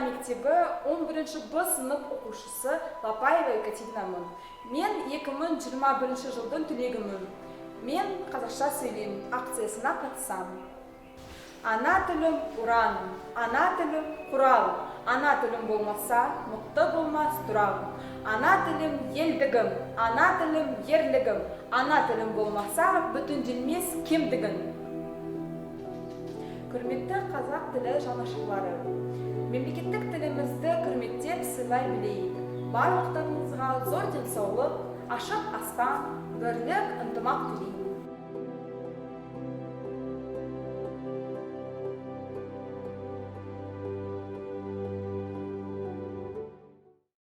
мектебі 11 Б сынып оқушысы Лапаева Екатеринамын. Мен 2021 жылдың түлегімін. Мен қазақша сөйлеймін акциясына қатысамын. Ана тілім ұраным, ана тілім құралым. Ана тілім болмаса, мықты болмас тұрағым. Ана тілім елдігім, ана тілім ерлігім. Ана тілім болмаса, бүтінделмес кемдігім. Құрметті қазақ тілі жанашырлары, мемлекеттік тілімізді құрметтеп сыйлай білейік. Барлықтарыңызға зор денсаулық, ашық аспан, бірлік, ынтымақ тілеймін.